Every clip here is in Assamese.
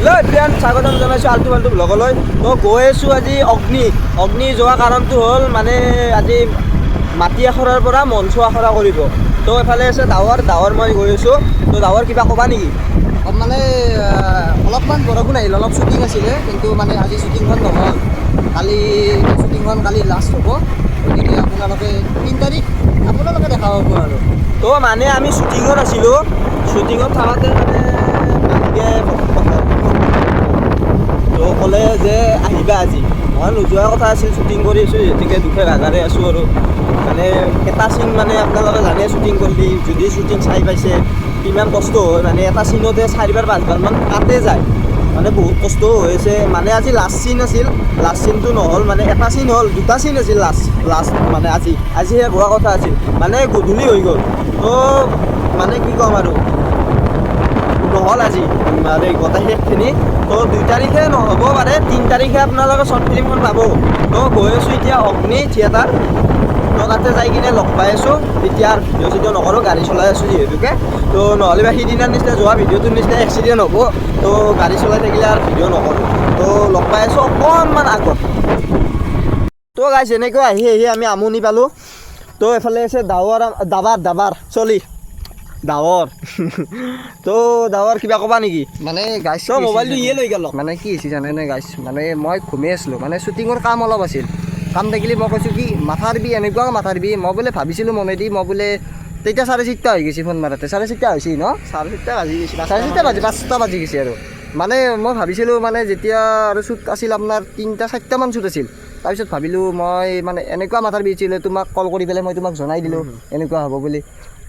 হেল্ল' ফ্ৰেণ্ড, স্বাগতম জনাইছোঁ আল্টু ফাল্টু ব্লগলৈ। তো গৈ আছোঁ আজি অগ্নি যোৱা কাৰণটো হ'ল মানে আজি মাটি আখৰাৰ পৰা মঞ্চ আখৰা কৰিব। তো এফালে আছে ডাৱৰ মই গৈ আছোঁ। তো ডাৱৰ কিবা ক'বা নেকি? মানে অলপমান বৰষুণ আহিল, অলপ শ্বুটিং আছিলে, কিন্তু মানে আজি শ্বুটিংখন নহ'ল। কালি লাষ্ট হ'ব। গতিকে আপোনালোকে 3 তাৰিখ আপোনালোকে দেখা পাব আৰু। তো মানে আমি শ্বুটিঙত আছিলোঁ, শ্বুটিঙত থাকোঁতে মানে তো ক'লে যে আহিবা আজি। মই নোযোৱাৰ কথা আছিল, শ্বুটিং কৰি আছোঁ গতিকে দুখে ভাগাৰে আছোঁ আৰু মানে এটা চিন মানে আপোনালোকে জানে শ্বুটিং কৰিলে যদি শ্বুটিং চাই পাইছে কিমান কষ্ট হয়। মানে এটা চিনতে 4-5বাৰমান কাটে যায়, মানে বহুত কষ্ট হৈ আছে। মানে আজি লাষ্ট চিন আছিল, লাষ্ট চিনটো নহ'ল, মানে এটা চিন হ'ল, 2টা চিন আছিল লাষ্ট মানে আজিহে হোৱা কথা আছিল, মানে গধূলি হৈ গ'ল। তো মানে কি ক'ম আৰু নহ'ল আজি মানে গোটেই শেষখিনি। তো 2 তাৰিখে নহ'ব পাৰে, 3 তাৰিখে আপোনালোকে শ্বৰ্ট ফিল্মখন পাব। তো গৈ আছোঁ এতিয়া অগ্নি থিয়েটাৰ। তো তাতে যাই কিনে লগ পাই আছোঁ। এতিয়া আৰু ভিডিঅ' চিডিঅ' নকৰোঁ, গাড়ী চলাই আছোঁ যিহেতুকে। তো নহ'লে বা সিদিনাৰ নিচিনা যোৱা ভিডিঅ'টোৰ নিচিনা এক্সিডেণ্ট হ'ব। তো গাড়ী চলাই থাকিলে আৰু ভিডিঅ' নকৰোঁ। তো লগ পাই আছোঁ অকণমান আগত। তো গাইছ এনেকৈ আহি আমি আমনি পালোঁ। তো এফালে আছে ডাৱৰ তো ডাৱৰ কিবা ক'বা নেকি? মানে গাইছ তো মোবাইলটো ইয়ে লৈ গ'ল। মানে কি হৈছে জানেনে গাইছ, মানে মই ঘুমি আছিলোঁ, মানে শ্বুটিঙৰ কাম অলপ আছিল। কাম থাকিলে মই কৈছোঁ কি মাথাৰ বিষ, এনেকুৱা মাথাৰ বিষ। মই বোলে ভাবিছিলোঁ মনেদি, মই বোলে তেতিয়া 4:30 হৈ গৈছে ফোন মাৰোঁতে। 4:30 হৈছে ন? 4:30 বাজি গৈছে, 5টা বাজি গৈছে আৰু। মানে মই ভাবিছিলোঁ মানে যেতিয়া আৰু শ্বুট আছিল আপোনাৰ 3-4টামান শ্বুট আছিল। তাৰপিছত ভাবিলোঁ মই মানে এনেকুৱা মাথাৰ বিষ হৈছিলে, তোমাক কল কৰি পেলাই মই তোমাক জনাই দিলোঁ এনেকুৱা হ'ব বুলি।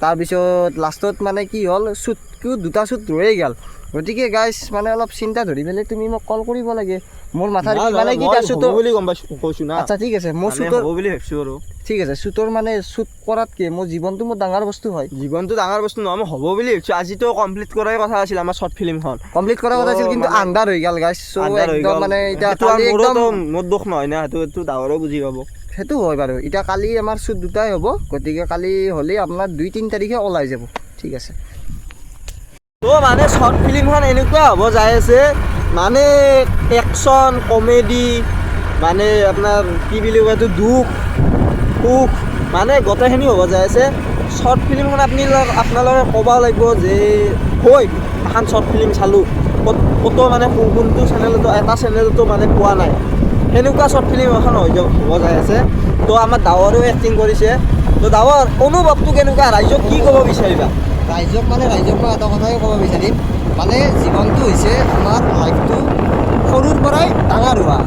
তাৰপিছত লাষ্টত মানে কি হ'ল, শ্বুটটো 2টা শ্বুট ৰৈয়ে গ'ল। গতিকে গাইছ মানে অলপ চিন্তা ধৰি পেলাই তুমি মোক কল কৰিব লাগে। মোৰ মাথাৰ বিষ মানে কি শ্বুটৰ বুলি গম পাইছোঁ, কৈছোঁ না। আচ্ছা ঠিক আছে, মোৰ শ্বুটৰ হ'ব বুলি ভাবিছোঁ আৰু ঠিক আছে। শ্বুটৰ মানে শ্বুট কৰাতকৈ মোৰ জীৱনটো মোৰ ডাঙৰ বস্তু হয়। জীৱনটো ডাঙৰ বস্তু নহয়, মই হ'ব বুলি ভাবিছোঁ। আজিতো কমপ্লিট কৰাৰ কথা আছিল আমাৰ শ্বৰ্ট ফিল্মখন। কমপ্লিট কৰাৰ কথা আছিল, কিন্তু আন্ধাৰ হৈ গ'ল গাইছ। একদম মানে এতিয়া মোৰ দুখ নহয় না, সেইটো ডাৱৰো বুজি পাব। সেইটো হয় বাৰু। এতিয়া কালি আমাৰ শ্বুট 2টাই হ'ব, গতিকে কালি হ'লে আপোনাৰ 2-3 তাৰিখে ওলাই যাব। ঠিক আছে। তো মানে শ্বৰ্ট ফিল্মখন এনেকুৱা হ'ব যাই আছে, মানে একশ্যন কমেডি, মানে আপোনাৰ কি বুলি কয় এইটো, দুখ সুখ, মানে গোটেইখিনি হ'ব যাই আছে। শ্বৰ্ট ফিল্মখন আপোনালোকে ক'ব লাগিব যে হয় এখন শ্বৰ্ট ফিল্ম চালোঁ, ক'তো মানে কোনটো চেনেলতো, এটা চেনেলতো মানে পোৱা নাই, সেনেকুৱা শ্বৰ্ট ফিল্ম এখন হ'ব যাই আছে। তো আমাৰ ডাৱৰেও এক্টিং কৰিছে। তো ডাৱৰ অনুভৱটো কেনেকুৱা, ৰাইজক কি ক'ব বিচাৰিবা? ৰাইজক মই এটা কথাই ক'ব বিচাৰিম, মানে জীৱনটো হৈছে আমাৰ লাইফটো সৰুৰ পৰাই ডাঙৰ হোৱা।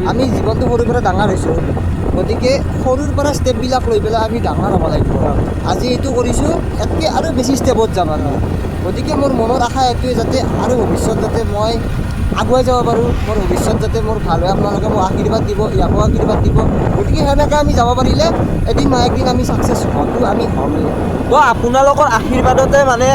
আমি জীৱনটো সৰুৰ পৰা ডাঙৰ হৈছোঁ, গতিকে সৰুৰ পৰা ষ্টেপবিলাক লৈ পেলাই আমি ডাঙৰ হ'ব লাগিব। আজি এইটো কৰিছোঁ, ইয়াতকৈ আৰু বেছি ষ্টেপত যাম আৰু। গতিকে মোৰ মনৰ আশা এইটোৱে, যাতে আৰু ভৱিষ্যত যাতে মই আগুৱাই যাব পাৰোঁ, মোৰ ভৱিষ্যত যাতে মোৰ ভাল হয়, আপোনালোকে মোক আশীৰ্বাদ দিব, ইয়াকো আশীৰ্বাদ দিব। গতিকে সেনেকৈ আমি যাব পাৰিলে এদিন নহয় একদিন আমি ছাকচেছ হোৱাটো আমি হ'মেই। তো আপোনালোকৰ আশীৰ্বাদতে মানে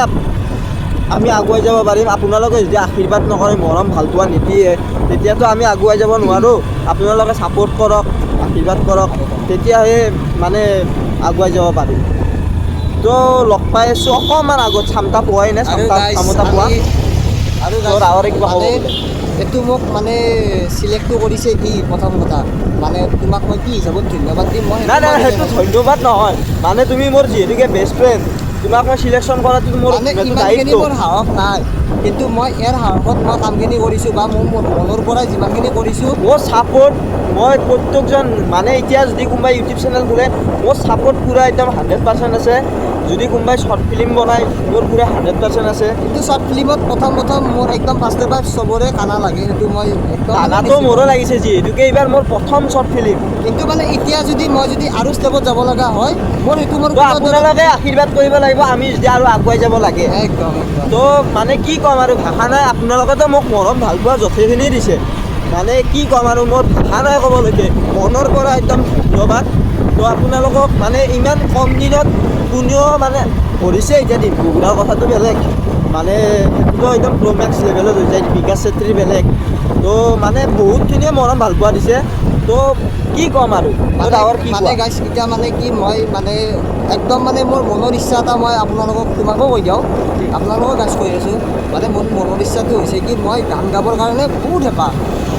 আমি আগুৱাই যাব পাৰিম। আপোনালোকে যদি আশীৰ্বাদ নকৰে, মৰম ভালপোৱা নিদিয়ে, তেতিয়াতো আমি আগুৱাই যাব নোৱাৰোঁ। আপোনালোকে ছাপোৰ্ট কৰক, আশীৰ্বাদ কৰক, তেতিয়াহে মানে আগুৱাই যাব পাৰিম। তো লগ পাই আছোঁ অকণমান আগত, চামটা পোৱাই নাই, চামটা পোৱা আৰু ডাৱৰে কিবা হ'ব বোলে। এইটো মোক মানে চিলেক্টটো কৰিছে কি, প্ৰথম কথা মানে তোমাক মই কি হিচাপত ধন্যবাদ দিম। মই নাই সেইটো ধন্যবাদ নহয়, মানে তুমি মোৰ যিহেতুকে বেষ্ট ফ্ৰেণ্ড, তোমাক মই চিলেকশ্যন কৰাটো মোৰ ইমানখিনি মোৰ সাহস নাই, কিন্তু মই ইয়াৰ সাহসত মই কামখিনি কৰিছোঁ, বা মোৰ মনৰ পৰাই যিমানখিনি কৰিছোঁ। মোৰ ছাপোৰ্ট, মই প্ৰত্যেকজন মানে এতিয়া যদি কোনোবাই ইউটিউব চেনেল খোলে, মোৰ ছাপোৰ্ট পূৰা একদম 100% আছে। যদি কোনোবাই শ্বৰ্ট ফিল্ম বনায়, মোৰ পূৰা 100% আছে। কিন্তু শ্বৰ্ট ফিল্মত প্ৰথম মোৰ একদম ফাৰ্ষ্টৰ পৰা চবৰে কানা লাগে, সেইটো মই একদম কানাটো মোৰো লাগিছে, যিহেতুকে এইবাৰ মোৰ প্ৰথম শ্বৰ্ট ফিল্ম। কিন্তু মানে এতিয়া মই যদি আৰু ষ্টেপত যাব লগা হয়, মোৰ সেইটো মোৰ আপোনালোকে আশীৰ্বাদ কৰিব লাগিব, আমি যদি আৰু আগুৱাই যাব লাগে। একদম। তো মানে কি ক'ম আৰু, ভাষা নাই। আপোনালোকেতো মোক মৰম ভাল পোৱা যথেখিনি দিছে, মানে কি ক'ম আৰু, মোৰ ভাষা নাই ক'বলৈকে, মনৰ পৰা একদম ধন্যবাদ। তো আপোনালোকক মানে ইমান কম দিনত কোনেও মানে ধৰিছে, এতিয়া ডিব্ৰুগড়ৰ কথাটো বেলেগ, মানে সেইটোতো একদম প্ৰ'মেক্স লেভেলত হৈ যায়, বিকাশ চেত্ৰী বেলেগ। তো মানে বহুতখিনিয়ে মৰম ভাল পোৱা দিছে। তো কি ক'ম আৰু ডাৱৰ কি মানে কোৱা? গাইছ এতিয়া মানে কি মই মানে একদম মানে মোৰ মনৰ ইচ্ছা এটা মই আপোনালোকক তোমাকো কৈ দিওঁ, আপোনালোকক গাইছ কৈ আছোঁ। মানে মোৰ মনৰ ইচ্ছাটো হৈছে কি মই গান গাবৰ কাৰণে বহুত হেঁপাহ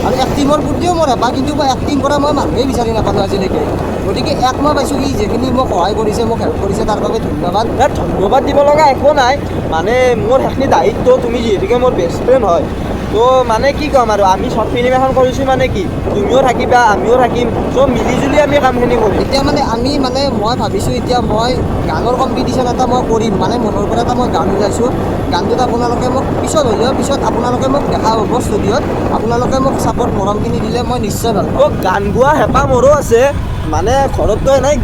আৰু এক্টিঙৰ প্ৰতিও মোৰ হেঁপাহ, কিন্তু মই এক্টিং কৰা মই মানুহেই বিচাৰি নাপালোঁ আজিলৈকে। গতিকে এক মই পাইছোঁ সি যিখিনি মোক সহায় কৰিছে, মোক হেল্প কৰিছে, তাৰ বাবে ধন্যবাদ। ধন্যবাদ দিব লগা একো নাই, মানে মোৰ সেইখিনি দায়িত্ব, তুমি যিহেতুকে মোৰ বেষ্ট ফ্ৰেণ্ড হয়। তো মানে কি ক'ম আৰু আমি শ্বৰ্ট ফিল্ম এখন কৰিছোঁ মানে কি তুমিও থাকিবা আমিও থাকিম, চব মিলিজুলি আমি কামখিনি কৰিম। এতিয়া মানে মই ভাবিছোঁ এতিয়া মই গানৰ কম্পিটিশ্যন এটা মই কৰিম, মানে মনৰ পৰা এটা মই গান ওলাইছোঁ। গানটোত আপোনালোকে মোক পিছত হ'লেও পিছত আপোনালোকে মোক দেখা হ'ব ষ্টুডিঅ'ত, আপোনালোকে মোক ছাপৰ্ট মৰমখিনি দিলে মই নিশ্চয় ভাল তো পাম। গান গোৱা হেঁপাহ মোৰো আছে, মানে ঘৰততো এনেই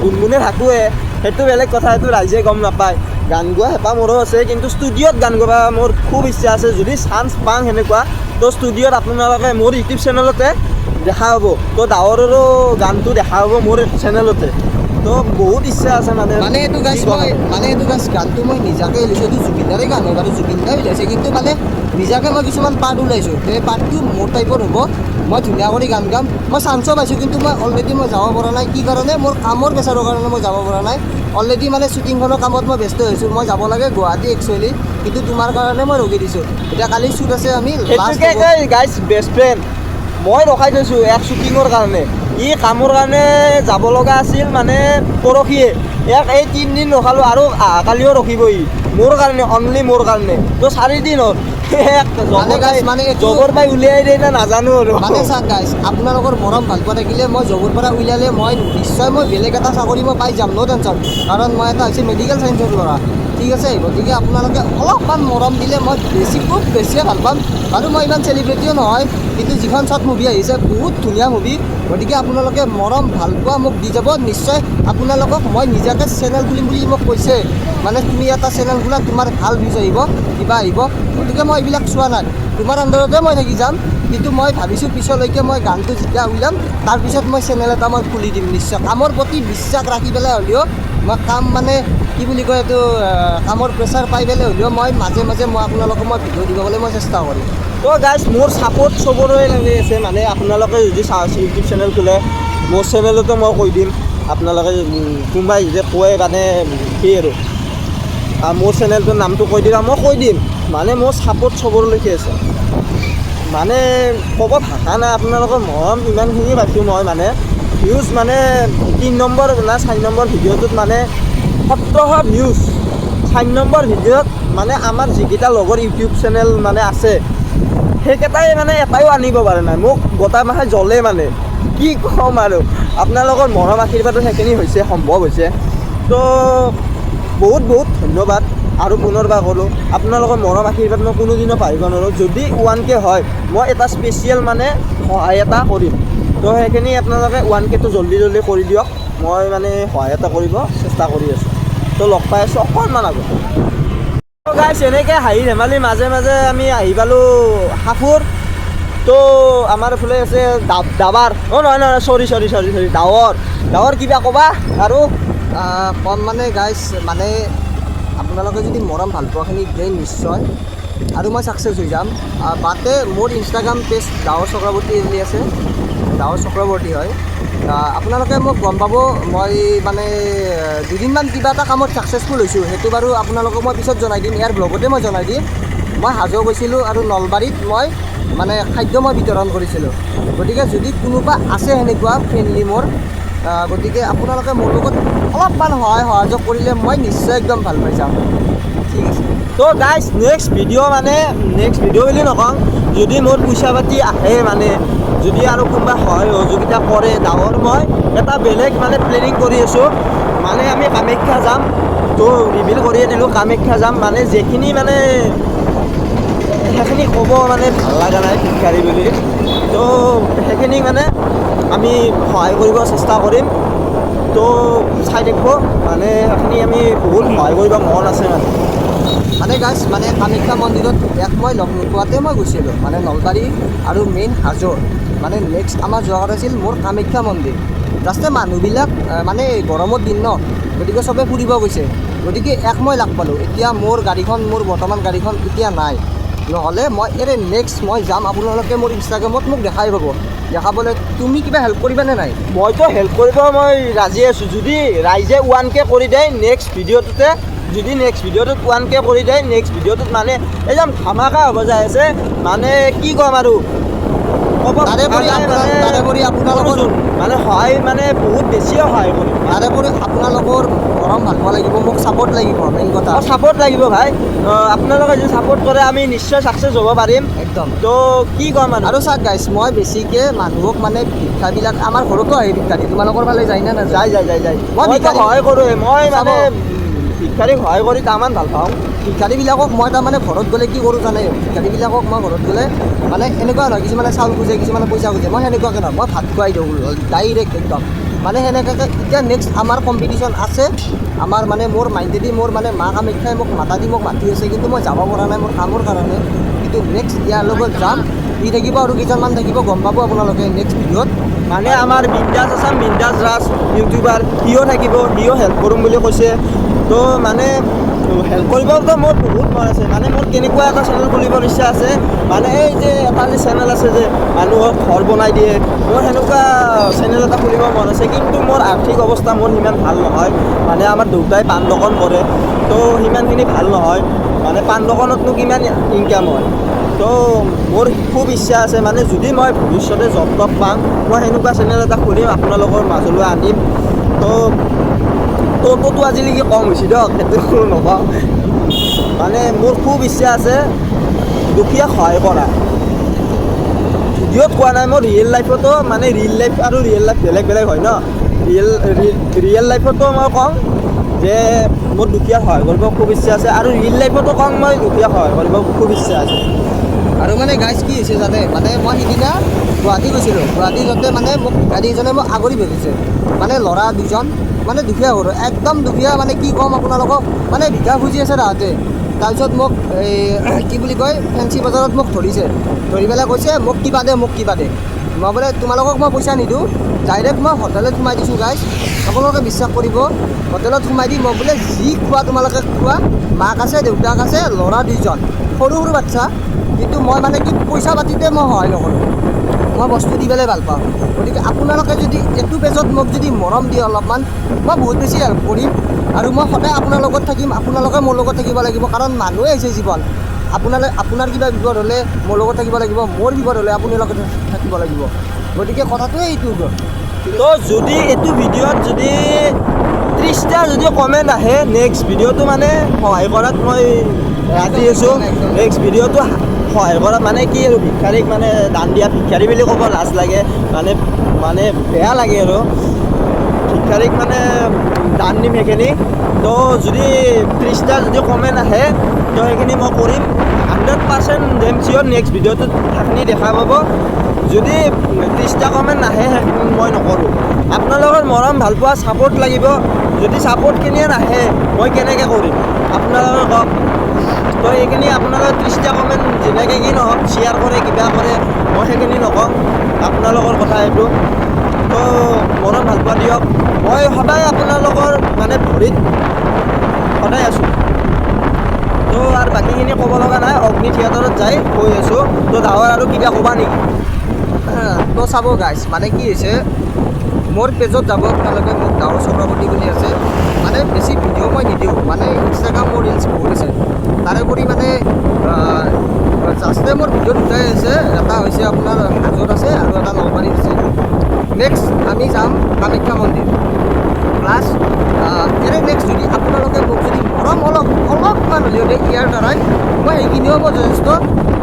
গুণগুণে থাকোঁৱে, সেইটো বেলেগ কথা, সেইটো ৰাইজে গম নাপায়। গান গোৱা হেঁপাহ মোৰো আছে, কিন্তু ষ্টুডিঅ'ত গান গাব মোৰ খুব ইচ্ছা আছে। যদি চান্স পাওঁ সেনেকুৱা, তো ষ্টুডিঅ'ত আপোনালোকে মোৰ ইউটিউব চেনেলতে দেখা হ'ব। তো ডাৱৰৰো গানটো দেখা হ'ব মোৰ চেনেলতে। তো বহুত ইচ্ছা আছে মানে এইটো গাইছ গানটো মই নিজাকৈ ওলাইছোঁ, এইটো জুবিন দাৰে গান হয় বাৰু, জুবিন দাই ওলাইছে, কিন্তু মানে নিজাকৈ মই কিছুমান পাৰ্ট ওলাইছোঁ। সেই পাৰ্টটো মোৰ টাইপৰ হ'ব, মই ধুনীয়া কৰি গান গাম। মই চান্সো পাইছোঁ, কিন্তু মই অলৰেডি মই যাব পৰা নাই। কি কাৰণে? মোৰ কামৰ প্ৰেছাৰৰ কাৰণে মই যাব পৰা নাই। অলৰেডি মানে শ্বুটিংখনৰ কামত মই ব্যস্ত হৈছোঁ। মই যাব লাগে গুৱাহাটী একচুৱেলি, কিন্তু তোমাৰ কাৰণে মই ৰখি দিছোঁ। এতিয়া কালি শ্বুট আছে, আমি সেইটোকে কয় গাইজ বেষ্ট ফ্ৰেণ্ড। মই ৰখাই থৈছোঁ এক শ্বুটিঙৰ কাৰণে, ই কামৰ কাৰণে যাব লগা আছিল মানে পৰহিয়ে। ইয়াক এই 3 দিন ৰখালোঁ, আৰু কালিও ৰখিব ই মোৰ কাৰণে, অনলি মোৰ কাৰণে। তো 4 দিন হ'ল। জবৰ পাই উলিয়াই দিয়ে না নাজানো আৰু। মানে চাওক গাইছ, আপোনালোকৰ মৰম ভাল পোৱা থাকিলে মই জবৰ পৰা উলিয়ালে মই নিশ্চয় মই বেলেগ এটা চাকৰি মই পাই যাম, ন' টেনশ্যন। কাৰণ মই এটা হৈছে মেডিকেল ছায়েন্সৰ ল'ৰা, ঠিক আছে। গতিকে আপোনালোকে অলপমান মৰম দিলে মই খুব বেছিয়ে ভাল পাম। বাৰু মই ইমান চেলিব্ৰিটিও নহয়, কিন্তু যিখন শ্বৰ্ট মুভি আহিছে বহুত ধুনীয়া মুভি। গতিকে আপোনালোকে মৰম ভাল পোৱা মোক দি যাব নিশ্চয়। আপোনালোকক মই নিজাকৈ চেনেল খুলিম বুলি মোক কৈছে, মানে তুমি এটা চেনেল খোলা, তোমাৰ ভাল ভিউজ আহিব, কিবা আহিব। গতিকে মই এইবিলাক চোৱা নাই, তোমাৰ আণ্ডাৰতে মই থাকি যাম। কিন্তু মই ভাবিছোঁ পিছলৈকে মই গানটো যেতিয়া উলিয়াম তাৰপিছত মই চেনেল এটা মই খুলি দিম নিশ্চয়। কামৰ প্ৰতি বিশ্বাস ৰাখি পেলাই হ'লেও মই কাম মানে কি বুলি কয় এইটো, কামৰ প্ৰেছাৰ পাই পেলাই হ'লেও মই মাজে মাজে মই আপোনালোকক মই ভিডিঅ' দিবলৈ মই চেষ্টা কৰিম। তো গাইজ মোৰ ছাপৰ্ট চবৰে লাগি আছে, মানে আপোনালোকে যদি ইউটিউব চেনেল খোলে মোৰ চেনেলতো মই কৈ দিম। আপোনালোকে কোনোবাই যদি কয় মানে কি আৰু মোৰ চেনেলটোৰ নামটো কৈ দিবা, মই কৈ দিম। মানে মোৰ ছাপৰ্ট চবৰলৈকে আছে, মানে ক'ব ভাষা নাই। আপোনালোকৰ মৰম ইমানখিনি পাইছোঁ মই, মানে ভিউজ মানে 3 নম্বৰ না 4 নম্বৰ ভিডিঅ'টোত মানে 1700 ভিউজ। 4 নম্বৰ ভিডিঅ'ত মানে আমাৰ যিকেইটা লগৰ ইউটিউব চেনেল মানে আছে সেইকেইটাই মানে এটাইও আনিব পৰা নাই। মোক গোটাই মাহে জ্বলে, মানে কি ক'ম আৰু। আপোনালোকৰ মৰম আশীৰ্বাদত সেইখিনি হৈছে, সম্ভৱ হৈছে। তো বহুত বহুত ধন্যবাদ। আৰু পুনৰবাৰ ক'লোঁ, আপোনালোকৰ মৰম আশীৰ্বাদ মই কোনোদিনো পাহৰিব নোৱাৰোঁ। যদি 1K হয় মই এটা স্পেচিয়েল মানে সহায় এটা কৰিম। তো সেইখিনি আপোনালোকে 1Kটো জল্দি জল্দি কৰি দিয়ক, মই মানে সহায় এটা কৰিব চেষ্টা কৰি আছোঁ। তো লগ পাই আছোঁ অকণমান আগত। তো গাইছ এনেকৈ হাঁহি ধেমালি মাজে মাজে আমি আহি পালোঁ হাফুৰ। তো আমাৰ এইফালে আছে দাবাৰ, নহয় চৰি ডাৱৰ কিবা ক'বা আৰু? কম মানে গাইছ, মানে আপোনালোকে যদি মৰম ভাল পোৱাখিনি দিয়ে নিশ্চয়, আৰু মই ছাকচেছ হৈ যাম। বাটে মোৰ ইনষ্টাগ্ৰাম পেজ ডাৱৰ চক্ৰৱৰ্তী বুলি আছে, ডাৱৰ চক্ৰৱৰ্তী হয়। আপোনালোকে মোক গম পাব, মই মানে দুদিনমান কিবা এটা কামত ছাকচেছফুল হৈছোঁ, সেইটো বাৰু আপোনালোকক মই পিছত জনাই দিম, ইয়াৰ ব্লগতে মই জনাই দিম। মই হাজো গৈছিলোঁ আৰু নলবাৰীত মই মানে খাদ্য মই বিতৰণ কৰিছিলোঁ। গতিকে যদি কোনোবা আছে সেনেকুৱা ফ্ৰেণ্ডলি মোৰ, গতিকে আপোনালোকে মোৰ লগত অলপমান সহায় সহযোগ কৰিলে মই নিশ্চয় একদম ভাল পাই যাম, ঠিক আছে। তো গাইজ নেক্সট ভিডিঅ' বুলি নকওঁ, যদি মোৰ পইচা পাতি আহে, মানে যদি আৰু কোনোবা সহায় সহযোগিতা কৰে ডাঙৰ, মই এটা বেলেগ মানে প্লেনিং কৰি আছোঁ। মানে আমি কামাখ্যা যাম, তো ৰিভিল কৰিয়ে দিলোঁ, কামাখ্যা যাম। মানে যিখিনি মানে সেইখিনি ক'ব মানে ভাল লগা নাই ভিক্ষাৰী বুলি, তো সেইখিনি মানে আমি সহায় কৰিব চেষ্টা কৰিম। তো চাই থাকিব, মানে সেইখিনি আমি বহুত সহায় কৰিব মন আছে মানে গাইছ, মানে কামাখ্যা মন্দিৰত মই লগ নোপোৱাতে মই গৈছিলোঁ, মানে নলবাৰী আৰু মেইন হাজো। মানে নেক্সট আমাৰ যোৱা কথা আছিল মোৰ কামাখ্যা মন্দিৰ। জাষ্ট মানুহবিলাক মানে গৰমৰ দিন ন, গতিকে চবে ফুৰিব গৈছে। গতিকে মই লাগ পালোঁ। এতিয়া মোৰ গাড়ীখন, মোৰ বৰ্তমান গাড়ীখন এতিয়া নাই, নহ'লে মই নেক্সট মই যাম, আপোনালোকে মোৰ ইনষ্টাগ্ৰামত মোক দেখাই পাব, দেখাবলৈ। তুমি কিবা হেল্প কৰিবানে নাই? মইতো হেল্প কৰিব মই ৰাজি আছোঁ, যদি ৰাইজে 1K কৰি দিয়ে নেক্সট ভিডিঅ'টোতে, যদি নেক্সট ভিডিঅ'টোত 1K কৰি দিয়ে, নেক্সট ভিডিঅ'টোত মানে একদম ধামাকা হ'ব যায় আছে, মানে কি ক'ম আৰু তাৰোপৰি আপোনালোকৰ মানে সহায় মানে বহুত বেছিয়ে সহায় কৰিম। তাৰোপৰি আপোনালোকৰ মৰম ভাল পোৱা লাগিব, মোক ছাপৰ্ট লাগিব, মেইন কথা ছাপৰ্ট লাগিব ভাই। আপোনালোকে যদি ছাপৰ্ট কৰে আমি নিশ্চয় ছাকচেছ হ'ব পাৰিম একদম। তো কি ক'ম আৰু চাওক গাইছ, মই বেছিকৈ মানুহক মানে ভিক্ষাবিলাক, আমাৰ ঘৰতো আহে ভিক্ষাৰী, তোমালোকৰ ফালে যায় না নাযায়? যায় মই ভিক্ষাৰী সহায় কৰোঁ, মই মানে ভিক্ষাৰীক সহায় কৰি তামান ভাল পাওঁ। ভিক্ষাৰীবিলাকক মই তাৰমানে ঘৰত গ'লে কি কৰোঁ জানে? ভিক্ষাৰীবিলাকক মই ঘৰত গ'লে মানে এনেকুৱা নহয়, কিছুমানে চাউল খোজে, কিছুমানে পইচা খোজে, মই সেনেকুৱাকৈ নহয়, মই ভাত খুৱাই দিওঁ ডাইৰেক্ট একদম। মানে সেনেকুৱাকৈ এতিয়া নেক্সট আমাৰ কম্পিটিশ্যন আছে, আমাৰ মানে মোৰ মাইণ্ডেদি মোৰ মানে মা কামাখ্যাই মোক মাতি আছে, কিন্তু মই যাব পৰা নাই মোৰ কামৰ কাৰণে। কিন্তু নেক্সট ইয়াৰ লগত যাম, ই থাকিব আৰু কেইজনমান থাকিব, গম পাব আপোনালোকে নেক্সট ভিডিঅ'ত। মানে আমাৰ বিন্দাছ আছাম, বিন্দাছ ৰাজ ইউটিউবাৰ, সিও থাকিব, সিও হেল্প কৰিম বুলি কৈছে। তো মানে হেল্প কৰিবতো মোৰ বহুত মন আছে, মানে মোৰ কেনেকুৱা এটা চেনেল খুলিবৰ ইচ্ছা আছে, মানে এই যে এটা যে চেনেল আছে যে মানুহক ঘৰ বনাই দিয়ে, মোৰ সেনেকুৱা চেনেল এটা খুলিব মন আছে। কিন্তু মোৰ আৰ্থিক অৱস্থা মোৰ সিমান ভাল নহয়, মানে আমাৰ দেউতাই পাণ দোকান কৰে, তো সিমানখিনি ভাল নহয়, মানে পাণ দোকানতনো কিমান ইনকাম হয়। তো মোৰ খুব ইচ্ছা আছে, মানে যদি মই ভৱিষ্যতে জব টব পাম, মই সেনেকুৱা চেনেল এটা খুলিম, আপোনালোকৰ মাজলৈ আনিম। তোৰতো আজিলৈকে কম হৈছে দিয়ক, সেইটো নকওঁ, মানে মোৰ খুব ইচ্ছা আছে দুখীয়াক সহায় কৰা। ভিডিঅ'ত কোৱা নাই, মোৰ ৰিয়েল লাইফতো, মানে ৰিয়েল লাইফ আৰু ৰিয়েল লাইফ বেলেগ বেলেগ হয় ন। ৰিয়েল লাইফতো মই কওঁ যে মোৰ দুখীয়াক সহায় কৰিব খুব ইচ্ছা আছে, আৰু ৰিয়েল লাইফতো কওঁ মই দুখীয়াক সহায় কৰিব খুব ইচ্ছা আছে। আৰু মানে গাইজ কি হৈছে জানে, মানে মই সিদিনা গুৱাহাটী গৈছিলোঁ, গুৱাহাটী যাওঁতে মানে মোক গাড়ীজনে মোক আগৰি ধৰিছে, মানে ল'ৰা দুজন, মানে দুখীয়া ঘৰ, একদম দুখীয়া, মানে কি ক'ম আপোনালোকক, মানে ভিক্ষা খুজি আছে তাহাঁতে। তাৰপিছত মোক এই কি বুলি কয়, ফেঞ্চি বজাৰত মোক ধৰিছে, ধৰি পেলাই কৈছে মোক কিবা দে, মোক কিবা দে। মই বোলে তোমালোকক মই পইচা নিদিওঁ, ডাইৰেক্ট মই হোটেলত সোমাই দিছোঁ গাইজ, আপোনালোকে বিশ্বাস কৰিব, হোটেলত সোমাই দি মই বোলে যি খোৱা তোমালোকে খোৱা, মাক আছে, দেউতাক আছে, ল'ৰা দুইজন, সৰু সৰু বাচ্ছা, কিন্তু মই মানে কি পইচা পাতিতে মই সহায় নকৰোঁ, মই বস্তু দি পেলাই ভাল পাওঁ। গতিকে আপোনালোকে যদি এইটো পেজত মোক যদি মৰম দিয়ে অলপমান, মই বহুত বেছি হেল্প কৰিম, আৰু মই সদায় আপোনাৰ লগত থাকিম, আপোনালোকে মোৰ লগত থাকিব লাগিব, কাৰণ মানুহে হৈছে জীৱন। আপোনাৰ কিবা বিপদ হ'লে মোৰ লগত থাকিব লাগিব, মোৰ বিপদ হ'লে আপোনালোকে থাকিব লাগিব। গতিকে কথাটোৱে এইটো। তো যদি এইটো ভিডিঅ'ত যদি 30টা যদি কমেণ্ট আহে, নেক্সট ভিডিঅ'টো মানে সহায় কৰাত মই ৰাজি আছোঁ। নেক্সট ভিডিঅ'টো সহায় কৰা মানে কি আৰু, ভিক্ষাৰীক মানে দান দিয়া, ভিক্ষাৰী বুলি ক'ব লাজ লাগে, মানে বেয়া লাগে আৰু ভিক্ষাৰীক মানে দান দিম সেইখিনি। তো যদি 30টা যদি কমেণ্ট আহে, তো সেইখিনি মই কৰিম 100% ডেম চিয়'ৰ। নেক্সট ভিডিঅ'টোত সেইখিনি দেখা পাব। যদি 30টা কমেণ্ট নাহে, সেইখিনি মই নকৰোঁ। আপোনালোকৰ মৰম ভাল পোৱা ছাপৰ্ট লাগিব, যদি ছাপৰ্টখিনিয়ে নাহে মই কেনেকৈ কৰিম আপোনালোকে কওক। তো সেইখিনি আপোনালোকে 30টা কমেণ্ট যেনেকৈ কি নহওক, শ্বেয়াৰ কৰে, কিবা কৰে, মই সেইখিনি নকওঁ, আপোনালোকৰ কথা এইটো। তো মৰম ভাল পোৱা দিয়ক, মই সদায় আপোনালোকৰ মানে ভৰিত সদায় আছোঁ। তো আৰু বাকীখিনি ক'ব লগা নাই, অগ্নি থিয়েটাৰত যাই কৈ আছোঁ। তো ডাঙৰ আৰু কিবা ক'বা নেকি? তো চাব গাইজ, মানে কি হৈছে, মোৰ পেজত যাব আপোনালোকে, মোক ডাঙৰ চক্ৰৱৰ্তী বুলি আছে, মানে বেছি ভিডিঅ' মই নিদিওঁ, মানে ইনষ্টাগ্ৰাম মোৰ ৰিলচ বহুত আছে। তাৰোপৰি মানে জাষ্টে মোৰ ভিডিঅ' দুটাই আছে, এটা হৈছে আপোনাৰ হাজোত আছে আৰু এটা নলবাৰীত আছে। নেক্সট আমি যাম কামাখ্যা মন্দিৰ, প্লাছ নেক্সট যদি আপোনালোকে মোক যদি মৰম অলপমান হ'লেও ইয়াৰ দ্বাৰাই, মই সেইখিনিও মই যথেষ্ট।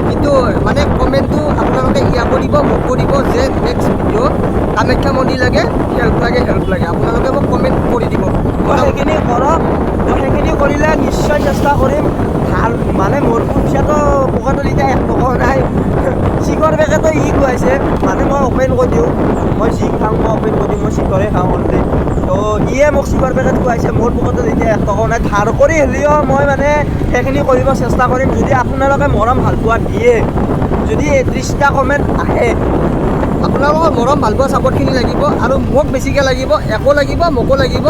কিন্তু মানে কমেণ্টটো আপোনালোকে ইয়াকো দিব, মোকো দিব যে নেক্সট ভিডিঅ' কামাখ্যা মন্দিৰ লাগে, হেল্প লাগে, আপোনালোকে মোক কমেণ্ট কৰি দিব। সেইখিনি কৰক, তো সেইখিনি কৰিলে নিশ্চয় চেষ্টা কৰিম। ভাল মানে মোৰ পইচাটো পকেটত এতিয়া 1 টকাও নাই, চিখৰ পেকেটো ই খুৱাইছে, মানে মই অ'পেন কৰি দিওঁ, মই যি খাওঁ মই অ'পেন কৰি দিওঁ, মই চিখৰে খাওঁ অনলি। তো ইয়ে মোক চিখৰ পেকেট খুৱাইছে, মোৰ পকেটত এতিয়া 1 টকাও নাই, ধাৰ কৰি হ'লেও মই মানে সেইখিনি কৰিব চেষ্টা কৰিম। যদি আপোনালোকে মৰম ভাল পোৱা দিয়ে, যদি 30টা কমেণ্ট আহে, আপোনালোকৰ মৰম ভাল পোৱা ছাপৰ্টখিনি লাগিব, আৰু মোক বেছিকৈ লাগিব, একো লাগিব, মোকো লাগিব।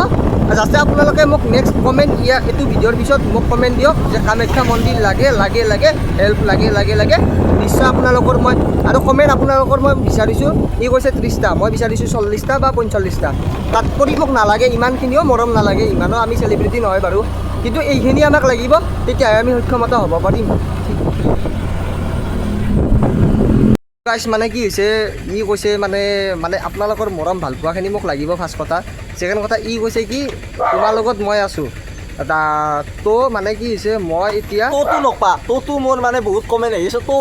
যাতে আপোনালোকে মোক নেক্সট কমেণ্ট এইটো ভিডিঅ'ৰ পিছত মোক কমেণ্ট দিয়ক যে কামাখ্যা মন্দিৰ লাগে হেল্প লাগে নিশ্চয় আপোনালোকৰ মই আৰু কমেণ্ট আপোনালোকৰ মই বিচাৰিছোঁ ই কৈছে 30টা মই বিচাৰিছোঁ 40টা বা 45টা তাতকৈ মোক নালাগে ইমানখিনিও মৰম নালাগে ইমানো আমি চেলিব্ৰিটি নহয় বাৰু কিন্তু এইখিনি আমাক লাগিব তেতিয়াহে আমি সক্ষমতা হ'ব পাৰিম গাইছ মানে কি হৈছে ই কৈছে মানে আপোনালোকৰ মৰম ভাল পোৱাখিনি মোক লাগিব ফাৰ্ষ্ট কথা ছেকেণ্ড কথা ই কৈছে কি তোমাৰ লগত মই আছোঁ তো মানে কি হৈছে মই এতিয়া তোতো নকপা তোতো মোৰ মানে বহুত কমেণ্ট আহিছে তো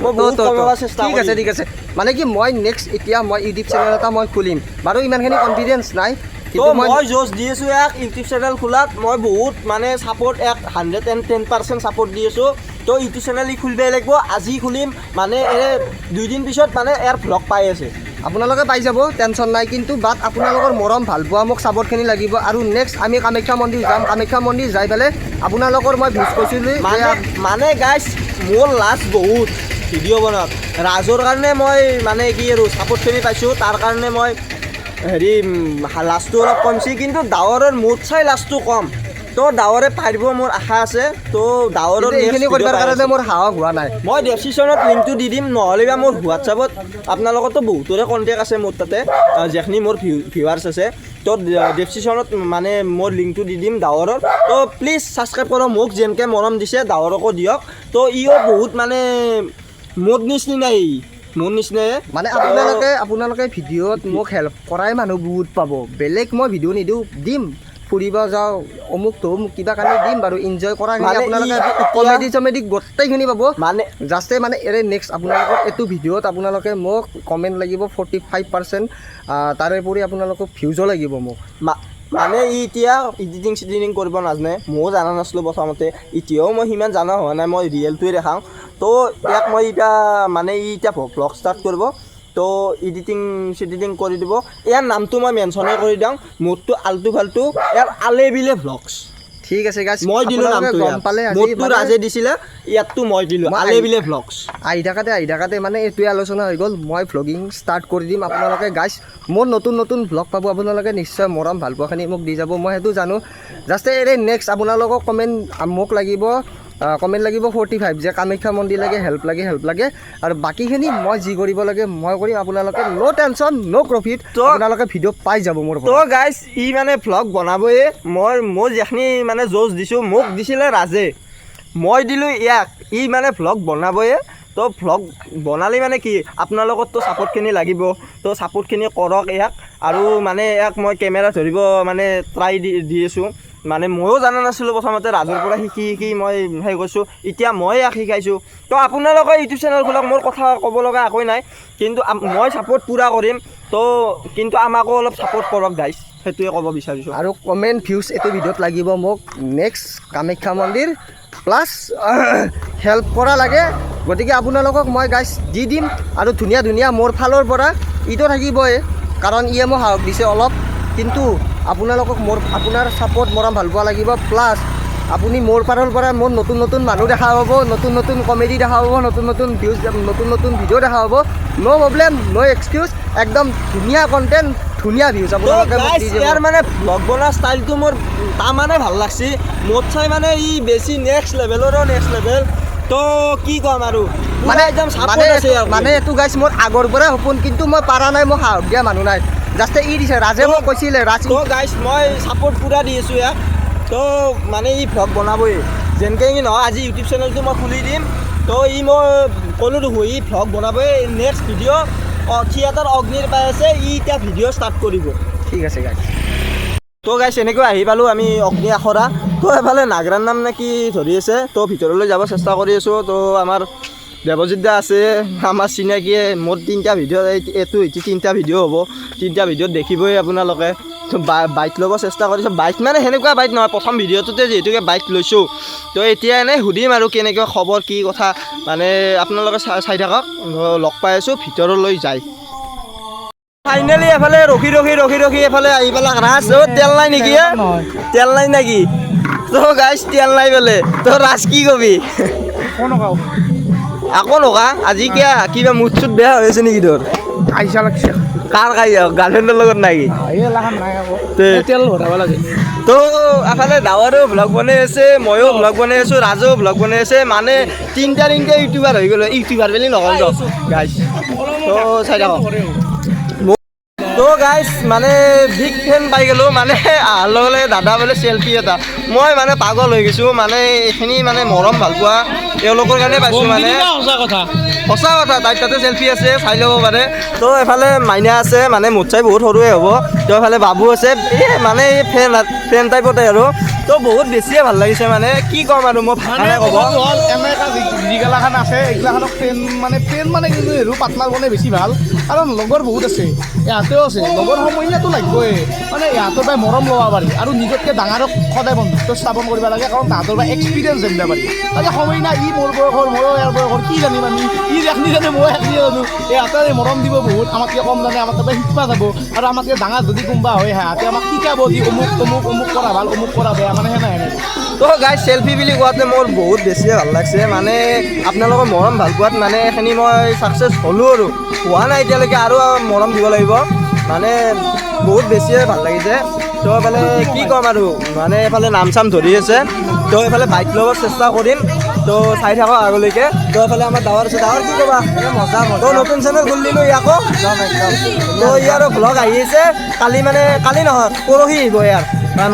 মই বহুত কমাব চেষ্টা কৰিম ঠিক আছে মানে কি মই নেক্সট এতিয়া মই ইউটিউব চেনেল এটা মই খুলিম বাৰু ইমানখিনি কনফিডেঞ্চ নাই তো মই জোচ দি আছোঁ এক ইউটিউব চেনেল খোলাত মই বহুত মানে ছাপোৰ্ট 110% ছাপোৰ্ট দি আছোঁ তো ইউটিউব চেনেল খুলিবই লাগিব আজি খুলিম মানে 2 দিন পিছত মানে ইয়াৰ ভ্লগ পাই আছে আপোনালোকে পাই যাব টেনশ্যন নাই কিন্তু বাট আপোনালোকৰ মৰম ভাল পোৱা মোক ছাপোৰ্টখিনি লাগিব আৰু নেক্সট আমি কামাখ্যা মন্দিৰ যাম কামাখ্যা মন্দিৰ যাই পেলাই আপোনালোকৰ মই ভিউজ কৈছিলোঁ মানে গাইছ মোৰ লাষ্ট বহুত ভিডিঅ' বনাত ৰাজৰ কাৰণে মই মানে কি আৰু ছাপোৰ্টখিনি পাইছোঁ তাৰ কাৰণে মই হেৰি লাষ্টটো অলপ কমছি কিন্তু ডাৱৰৰ মুঠ চাই লাষ্টটো কম তো ডাৱৰে পাৰিব মোৰ আশা আছে তো ডাৱৰৰ এইখিনি কৰিবৰ কাৰণে মোৰ সাহস হোৱা নাই মই ডেছক্ৰিপশ্যনত লিংকটো দি দিম নহ'লে বা মোৰ হোৱাটছআপত আপোনালোকৰতো বহুতৰে কণ্টেক্ট আছে মোৰ তাতে যিখিনি মোৰ ভিউৱাৰ্ছ আছে তো ডেছক্ৰিপশ্যনত মানে মোৰ লিংকটো দি দিম ডাৱৰৰ তো প্লিজ ছাবস্ক্ৰাইব কৰক মোক যেনেকৈ মৰম দিছে ডাৱৰকো দিয়ক তো ইও বহুত মানে মোৰ নিচিনাই মোৰ নিচিনাই মানে আপোনালোকে ভিডিঅ'ত মোক হেল্প কৰাই মানুহ বহুত পাব বেলেগ মই ভিডিঅ' নিদিওঁ দিম ফুৰিব যাওঁ অমুক তমুক কিবা কাৰণে দিম বাৰু এনজয় কৰা আপোনালোকে কমেডি চমেডি গোটেইখিনি পাব মানে জাষ্টে মানে এৰে নেক্সট আপোনালোকৰ এইটো ভিডিঅ'ত আপোনালোকে মোক কমেণ্ট লাগিব 45% তাৰোপৰি আপোনালোকক ভিউজো লাগিব মোক মানে ই এতিয়া এডিটিং কৰিব নাজানে ময়ো জানা নাছিলোঁ প্ৰথমতে এতিয়াও মই সিমান জানা হোৱা নাই মই ৰিয়েলটোৱে দেখাওঁ তো ইয়াক মই এতিয়া মানে ই এতিয়া ভ্লগ ষ্টাৰ্ট কৰিব তো এডিটিং কৰি দিব ইয়াৰ নামটো মই মেনশ্যনে কৰি দিওঁ মোৰটো আল্টু ফাল্টু ইয়াৰ আলেবিলে ভ্লগছ ঠিক আছে গাইছ মই দিলোঁ নামটো গম পালে মোৰটো ৰাজে দিছিলে ইয়াতটো মই দিলোঁ আলেবিলে ভ্লগছ আহি থাকাতে মানে এইটোৱে আলোচনা হৈ গ'ল মই ভ্লগিং ষ্টাৰ্ট কৰি দিম আপোনালোকে গাইছ মোৰ নতুন ভ্লগ পাব আপোনালোকে নিশ্চয় মৰম ভাল পোৱাখিনি মোক দি যাব মই সেইটো জানো জাষ্ট এই নেক্সট আপোনালোকক মোক লাগিব কমেণ্ট লাগিব 45 যে কামাখ্যা মন্দিৰ লাগে হেল্প লাগে আৰু বাকীখিনি মই যি কৰিব লাগে মই কৰিম আপোনালোকে ন' টেনশ্যন ন' প্ৰফিট আপোনালোকে ভিডিঅ' পাই যাব মোৰ তো গাইছ ই মানে ভ্লগ বনাবয়ে মই যিখিনি মানে জোচ দিছোঁ মোক দিছিলে ৰাজে মই দিলোঁ ইয়াক ই মানে ভ্লগ বনাবয়ে তো ভ্লগ বনালে মানে কি আপোনালোকৰতো ছাপোৰ্টখিনি লাগিব তো ছাপোৰ্টখিনি কৰক ইয়াক আৰু মানে ইয়াক মই কেমেৰা ধৰিব মানে ট্ৰাই দি আছোঁ মানে ময়ো জানা নাছিলোঁ প্ৰথমতে ৰাজৰ পৰা শিকি মই সেই কৈছোঁ এতিয়া মই ইয়াক শিকাইছোঁ তো আপোনালোকে ইউটিউব চেনেল খোলক মোৰ কথা ক'ব লগা একোৱেই নাই কিন্তু মই ছাপোৰ্ট পূৰা কৰিম তো কিন্তু আমাকো অলপ ছাপোৰ্ট কৰক গাইছ সেইটোৱে ক'ব বিচাৰিছোঁ আৰু কমেণ্ট ভিউজ এইটো ভিডিঅ'ত লাগিব মোক নেক্সট কামাখ্যা মন্দিৰ প্লাছ হেল্প কৰা লাগে গতিকে আপোনালোকক মই গাইছ দি দিম আৰু ধুনীয়া মোৰ ফালৰ পৰা ইটো থাকিবই কাৰণ ইয়ে মোক সাহস দিছে অলপ কিন্তু আপোনালোকক আপোনাৰ ছাপোৰ্ট মৰম ভাল পোৱা লাগিব প্লাছ আপুনি মোৰ ফালৰ পৰা মোৰ নতুন মানুহ দেখা পাব নতুন কমেডি দেখা পাব নতুন ভিউজ নতুন ভিডিঅ' দেখা পাব ন' প্ৰব্লেম ন' এক্সকিউজ একদম ধুনীয়া কণ্টেণ্ট ধুনীয়া ভিউজ আপোনালোকে ইয়াৰ মানে ভ্লগ বনোৱা ষ্টাইলটো মোৰ তাৰমানে ভাল লাগছে মোৰ চাই মানে ই বেছি নেক্সট লেভেল তো কি ক'ম আৰু মানে একদম মানে এইটো গাইছ মোৰ আগৰ পৰাই সপোন কিন্তু মই পাৰা নাই মই সাহস দিয়া মানুহ নাই জাষ্ট ই দিছে ৰাজে মোক কৈছিলে তো গাইছ মই ছাপোৰ্ট পূৰা দি আছোঁ ইয়াক তো মানে ই ভ্লগ বনাবই যেনেকৈ নহয় আজি ইউটিউব চেনেলটো মই খুলি দিম তো ই মই ক'লোঁ দেখোঁ ই ভ্লগ বনাবই নেক্সট ভিডিঅ' থিয়েটাৰ অগ্নিৰ পাই আছে ই এতিয়া ভিডিঅ' ষ্টাৰ্ট কৰিব ঠিক আছে গাইছ তো গাইছ এনেকৈ আহি পালোঁ আমি অগ্নি আখৰা তো এফালে নাগৰাৰ নাম নে কি ধৰি আছে তো ভিতৰলৈ যাব চেষ্টা কৰি আছোঁ তো আমাৰ দেৱজিৎ দা আছে আমাৰ চিনাকিয়ে মোৰ 3টা ভিডিঅ' এইটো 3টা ভিডিঅ' হ'ব 3টা ভিডিঅ'ত দেখিবই আপোনালোকে তো বাইক ল'ব চেষ্টা কৰিছোঁ বাইক মানে সেনেকুৱা বাইক নহয় প্ৰথম ভিডিঅ'টোতে যিহেতুকে বাইক লৈছোঁ তো এতিয়া এনেই সুধিম আৰু কেনেকুৱা খবৰ কি কথা মানে আপোনালোকে চাই থাকক লগ পাই আছোঁ ভিতৰলৈ যায় ফাইনেলি এফালে ৰখি এফালে আহি পেলাক ৰাজ তেল নাই নেকি তেল নাই নেকি তো গাইছ তেল নাই বোলে তো ৰাজ কি কবি আকৌ নকা আজি কিবা মুড চুট বেয়া হৈ আছে নেকি তোৰ আইচা লাগছে কাৰ গাৰ্লফ্ৰেণ্ডৰ লগত নাই কি এইগিলাখান নাই আকৌ তে- তেল ভৰাব লাগে তো এফালে ডাৱাৰো ভ্লগ বনাই আছে ময়ো ভ্লগ বনাই আছোঁ ৰাজুও ভ্লগ বনাই আছে মানে তিনিটা ইউটিউবাৰ হৈ গ'লো ইউটিউবাৰ বুলি নকওঁ দিয়ক গাইছ তো চাই থাকক তো গাইছ মানে বিগ ফেন পাই গ'লোঁ মানে অহাৰ লগে লগে দাদা বোলে চেল্ফি এটা মই মানে পাগল হৈ গৈছোঁ মানে এইখিনি মানে মৰম ভাল পোৱা তেওঁলোকৰ কাৰণে পাইছোঁ মানে সঁচা কথা সঁচা কথা তাইৰ তাতে চেল্ফি আছে চাই ল'ব পাৰে তো এফালে মাইনা আছে মানে মোৰ চাই বহুত সৰুৱে হ'ব তো এফালে বাবু আছে এই মানে এই ফ্ৰেণ্ড টাইপতে আৰু তো বহুত বেছিয়ে ভাল লাগিছে মানে কি ক'ম আৰু মই ভাষাৰে ক'ব হ'ল এনে এটা যিগিলাখান আছে এইগিলাখানক ফ্ৰেণ্ড মানে কিন্তু হেৰু পাৰ্টনাৰ বনাই বেছি ভাল কাৰণ লগৰ বহুত আছে ইহঁতেও আছে লগৰ সমনীয়াটো লাগিবই মানে ইহঁতৰ পৰাই মৰম ল'ব পাৰি আৰু নিজতকৈ ডাঙৰক সদায় বন্ধুত্ব স্থাপন কৰিব লাগে কাৰণ তাহাঁতৰ পৰা এক্সপিৰিয়েঞ্চ জানিব পাৰি তাতে সমনীয়া ই মোৰ বয়সৰ ময়ো ইয়াৰ বয়সৰ কি জানিম আমি ই এখনি জানে মই এখনি জানো ইহঁতে মৰম দিব বহুত আমাতকৈ কম জানে আমাৰ তাৰপৰা শিকিব যাব আৰু আমাতকৈ ডাঙৰ যদি কোনোবা হয় সিহঁতে আমাক শিকাব দি অমুক কৰা ভাল অমুক কৰা বেয়া মানে সেনে তো গাইজ চেল্ফি বুলি কোৱাতে মোৰ বহুত বেছিয়ে ভাল লাগছে মানে আপোনালোকৰ মৰম ভাল পোৱাত মানে এইখিনি মই ছাকচেছ হ'লোঁ আৰু হোৱা নাই এতিয়ালৈকে আৰু মৰম দিব লাগিব মানে বহুত বেছিয়ে ভাল লাগিছে তো এইফালে কি ক'ম আৰু মানে এইফালে নাম চাম ধৰি আছে তো এইফালে বাইক ল'ব চেষ্টা কৰিম তো চাই থাকক আগলৈকে তো এইফালে আমাৰ ডাৱৰ আছে ডাৱৰ কি ক'বা মজা তো নতুন চেনেল খুলিলোঁ ইয়াকো তো ইয়াৰো ভ্লগ আহি আছে কালি নহয় পৰহি আহিব ইয়াৰ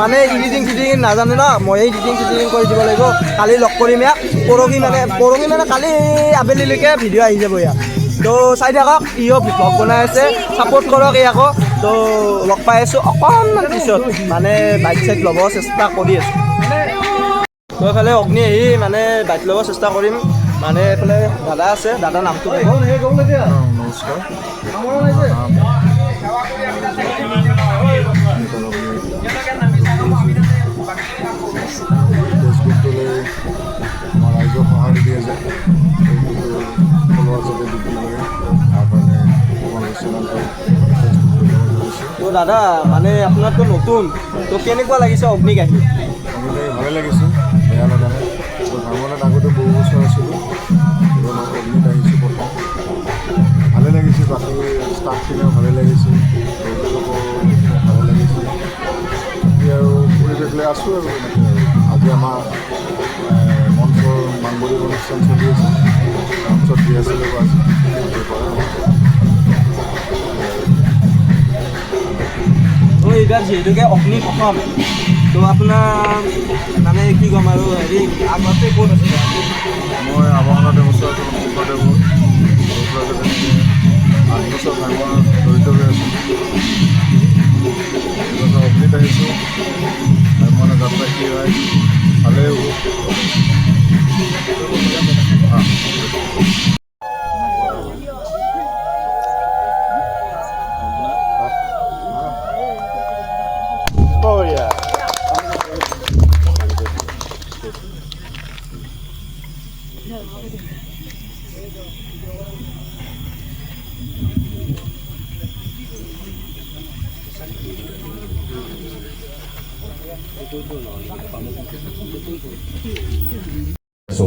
মানে এডিটিং চিডিটিং নাজানে ন ময়ে এডিটিং চিডিটিং কৰি দিব লাগিব কালি লগ কৰিম ইয়াক পৰহি মানে কালি আবেলিলৈকে ভিডিঅ' আহি যাব ইয়াক তো চাই থাকক ইও ভ্লগ বনাই আছে ছাপোৰ্ট কৰক ইয়াকো তো লগ পাই আছোঁ অকণমান পিছত মানে বাইক চাইক ল'ব চেষ্টা কৰি আছোঁ তো এইফালে অগ্নি আহি মানে বাইক ল'ব চেষ্টা কৰিম মানে এইফালে দাদা আছে দাদা নামটো নমস্কাৰ ফেচবুকটোলৈ আমাৰ ৰাইজক সঁহাৰি দিয়ে যে ফলোৱাৰ যাতে বৃদ্ধি কৰে তাৰ কাৰণে আমাৰ চেনেলটো তো দাদা মানে আপোনাৰতো নতুন তো কেনেকুৱা লাগিছে অগ্নিক আহি আগতে ভালে লাগিছে বেয়া লগা নাই ভাৰমণত আগতে বহু বছৰ আছিলোঁ এইবাৰ অগ্নিত আহিছোঁ প্ৰথম ভালে লাগিছে বাকী ষ্টাফখিনিও ভালে লাগিছে দৰ্শকো ভালে লাগিছে এতিয়া আৰু পৰিৱেশ লৈ আছোঁ আৰু এনেকৈ আজি আমাৰ মঞ্চৰ মাংগলিক অনুষ্ঠান চলি আছে মঞ্চত ৰিহাৰ্চেলো আছে তো এইবাৰ যিহেতুকে অগ্নি প্ৰথম তো আপোনাৰ মানে কি ক'ম আৰু হেৰি আগতে ক'ত আছিলে মই আৱাহনা দেৱস্থাৰ শংকৰদেৱৰ সৰুৰ পৰা যেনেকৈ 8 বছৰ ভাৰমণত জড়িত হৈ আছোঁ এইবছৰ অগ্নিত আহিছোঁ ভাৰমণৰ যাত্ৰা কি হয় ভালেই হ'ব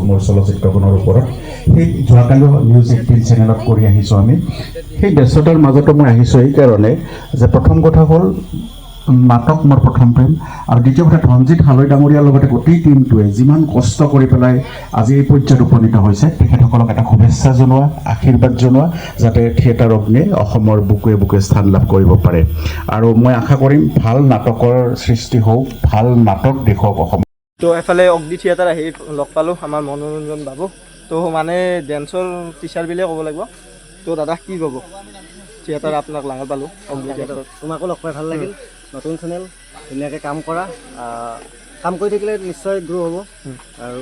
মোৰ চলচ্চিত্ৰখনৰ ওপৰত সেই যোৱাকালি নিউজ 18 চেনেলত কৰি আহিছোঁ আমি সেই ব্যস্ততাৰ মাজতো মই আহিছোঁ এইকাৰণে যে প্ৰথম কথা হ'ল নাটক মোৰ প্ৰথম প্ৰেম আৰু দ্বিতীয় কথা ৰঞ্জিত হালৈ ডাঙৰীয়াৰ লগতে গোটেই টিমটোৱে যিমান কষ্ট কৰি পেলাই আজি এই পৰ্যায়ত উপনীত হৈছে তেখেতসকলক এটা শুভেচ্ছা জনোৱা আশীৰ্বাদ জনোৱা যাতে থিয়েটাৰ অগ্নিয়ে অসমৰ বুকুৱে বুকুৱে স্থান লাভ কৰিব পাৰে আৰু মই আশা কৰিম ভাল নাটকৰ সৃষ্টি হওক ভাল নাটক দেখুৱাওক অসম তো এফালে অগ্নি থিয়েটাৰ আহি লগ পালোঁ আমাৰ মনোৰঞ্জন বাবু তো মানে ডেন্সৰ টিচাৰ বুলিয়ে ক'ব লাগিব তো দাদা কি ক'ব থিয়েটাৰ আপোনাক লাঙৰ পালোঁ অগ্নি থিয়েটাৰত তোমাকো লগ পাই ভাল লাগিল নতুন চেনেল ধুনীয়াকৈ কাম কৰা কাম কৰি থাকিলে নিশ্চয় গ্ৰ' হ'ব আৰু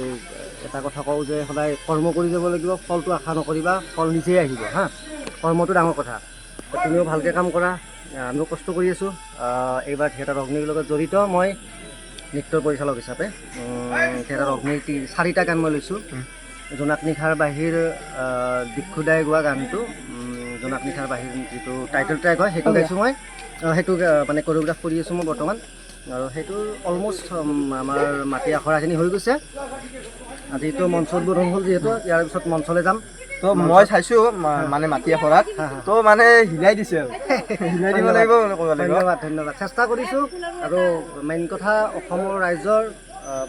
এটা কথা কওঁ যে সদায় কৰ্ম কৰি যাব লাগিব ফলটো আশা নকৰিবা ফল নিজেই আহিব হা কৰ্মটো ডাঙৰ কথা তুমিও ভালকৈ কাম কৰা আমিও কষ্ট কৰি আছোঁ এইবাৰ থিয়েটাৰ অগ্নিৰ লগত জড়িত মই নৃত্য পৰিচালক হিচাপে থিয়েটাৰ অগ্নিৰ 4টা গান মই লৈছোঁ জোনাক নিশাৰ বাহিৰ দিক্ষুদাই গোৱা গানটো জোনাক নিশাৰ বাহিৰ যিটো টাইটেল ট্ৰেক হয় সেইটো গাইছোঁ মই সেইটো মানে কোৰিঅ'গ্ৰাফ কৰি আছোঁ মই বৰ্তমান আৰু সেইটো অলমষ্ট আমাৰ মাটি আখৰাখিনি হৈ গৈছে আজিতো মঞ্চ উদ্বোধন হ'ল যিহেতু ইয়াৰ পিছত মঞ্চলৈ যাম তো মই চাইছোঁ মানে মাটি এখৰাত তো মানে হিলাই দিছে আৰু হিলাই দিব লাগিব বুলি ক'ব লাগিব। ধন্যবাদ ধন্যবাদ। চেষ্টা কৰিছোঁ আৰু মেইন কথা অসমৰ ৰাইজৰ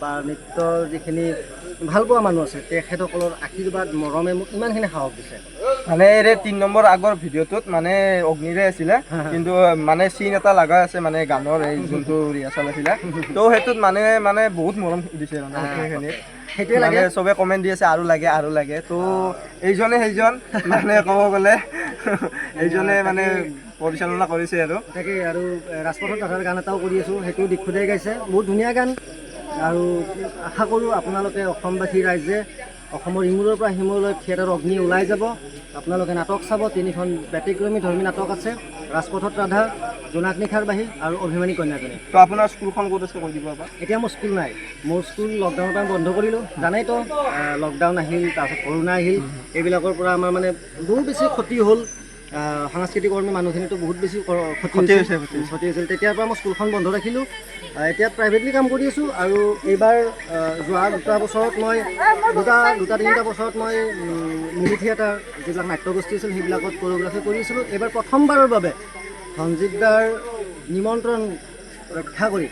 বা নৃত্যৰ যিখিনি ভাল পোৱা মানুহ আছে তেখেতসকলৰ আশীৰ্বাদ মৰমে মোক ইমানখিনি সাহস দিছে। মানে এই 3 নম্বৰ আগৰ ভিডিঅ'টোত মানে অগ্নিৰে আছিলে, কিন্তু মানে চিন এটা লগা আছে মানে গানৰ এই যোনটো ৰিহাৰ্চেল আছিলে, তো সেইটোত মানে বহুত মৰম দিছে মানে সেইখিনিত। সেইটোৱে লাগে। মানে চবে কমেণ্ট দি আছে আৰু লাগে তো এইজনে সেইজন মানে ক'ব গ'লে এইজনে মানে পৰিচালনা কৰিছে আৰু তাকে আৰু ৰাজপথত ৰাধাৰ গান এটাও কৰি আছোঁ, সেইটোও দিক্ষুদাই গাইছে, বহুত ধুনীয়া গান। আৰু আশা কৰোঁ আপোনালোকে অসমবাসী ৰাইজে অসমৰ ইমূৰৰ পৰা সিমূৰলৈ থিয়েটাৰ অগ্নি ওলাই যাব, আপোনালোকে নাটক চাব। 3খন ব্যতিক্ৰমী ধৰ্মী নাটক আছে, ৰাজপথত ৰাধা, জোনাক নিশাৰ বাহী আৰু অভিমানী কন্যাজনী। তো আপোনাৰ স্কুলখন ক'ত আছে কৈ দিব এবাৰ। এতিয়া মোৰ স্কুল নাই, মোৰ স্কুল লকডাউনৰ পৰা বন্ধ কৰিলোঁ। জানাইতো লকডাউন আহিল, তাৰপিছত কৰোণা আহিল, এইবিলাকৰ পৰা আমাৰ মানে বহুত বেছি ক্ষতি হ'ল। সাংস্কৃতিক কৰ্মী মানুহখিনিতো বহুত বেছি ক্ষতি হৈছিল। তেতিয়াৰ পৰা মই স্কুলখন বন্ধ ৰাখিলোঁ। এতিয়া প্ৰাইভেটলি কাম কৰি আছোঁ আৰু এইবাৰ যোৱা 2 বছৰত মই 2-3 বছৰত মই মিনি থিয়েটাৰ যিবিলাক নাট্যগোষ্ঠী আছিল সেইবিলাকত কোৰিঅ'গ্ৰাফি কৰিছিলোঁ। এইবাৰ প্ৰথমবাৰৰ বাবে সঞ্জীৱ দাৰ নিমন্ত্ৰণ ৰক্ষা কৰি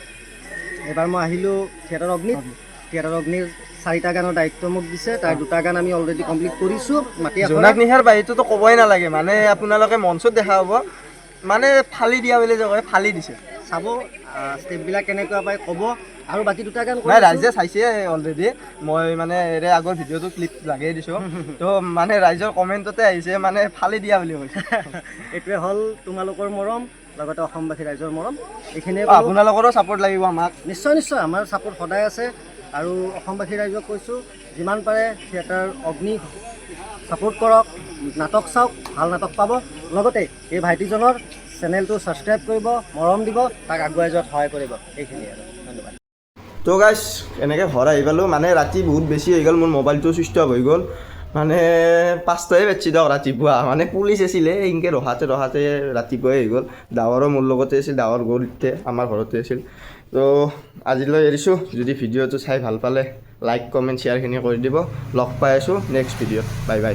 এইবাৰ মই আহিলোঁ থিয়েটাৰ অগ্নিত। থিয়েটাৰ অগ্নিৰ 4টা গানৰ দায়িত্ব মোক দিছে, তাৰ 2টা গান আমি অলৰেডি কমপ্লিট কৰিছোঁ। মাটি জোনাক নিশাৰ বাহিৰটোতো ক'বই নালাগে, মানে আপোনালোকে মঞ্চত দেখা হ'ব মানে ফালি দিয়া বুলি যে কয়, ফালি দিছে। চাব ষ্টেপবিলাক কেনেকুৱা পায় ক'ব। আৰু বাকী 2টা গান নাই ৰাইজে চাইছে অলৰেডি, মই মানে এৰে আগৰ ভিডিঅ'টো ক্লিপ লাগেই দিছোঁ, তো মানে ৰাইজৰ কমেণ্টতে আহিছে মানে ফালি দিয়া বুলি কৈছে। এইটোৱে হ'ল তোমালোকৰ মৰম, লগতে অসমবাসী ৰাইজৰ মৰম। এইখিনিয়ে আপোনালোকৰো ছাপোৰ্ট লাগিব আমাক। নিশ্চয় আমাৰ ছাপোৰ্ট সদায় আছে। আৰু অসমবাসী ৰাইজক কৈছোঁ যিমান পাৰে থিয়েটাৰ অগ্নি ছাপোৰ্ট কৰক, নাটক চাওক, ভাল নাটক পাব। লগতে এই ভাইটিজনৰ চেনেলটো ছাবস্ক্ৰাইব কৰিব, মৰম দিব, তাক আগুৱাই যোৱাত সহায় কৰিব। এইখিনিয়ে আৰু ধন্যবাদ। তো গাইছ এনেকৈ ঘৰ আহি পালোঁ, মানে ৰাতি বহুত বেছি হৈ গ'ল, মোৰ মোবাইলটো ছুইচ অফ হৈ গ'ল। মানে 5টাই বাজিছে দিয়ক ৰাতিপুৱা, মানে পুলিচ আছিলে এনেকৈ ৰখাতে ৰাতিপুৱাই হৈ গ'ল। ডাৱৰো মোৰ লগতে আছিল, ডাৱৰ গ'লতে আমাৰ ঘৰতে আছিল। তো আজিলৈ এৰিছোঁ। যদি ভিডিঅ'টো চাই ভাল পালে লাইক কমেণ্ট শ্বেয়াৰখিনি কৰি দিব। লগ পাই আছোঁ নেক্সট ভিডিঅ'ত। Bye bye.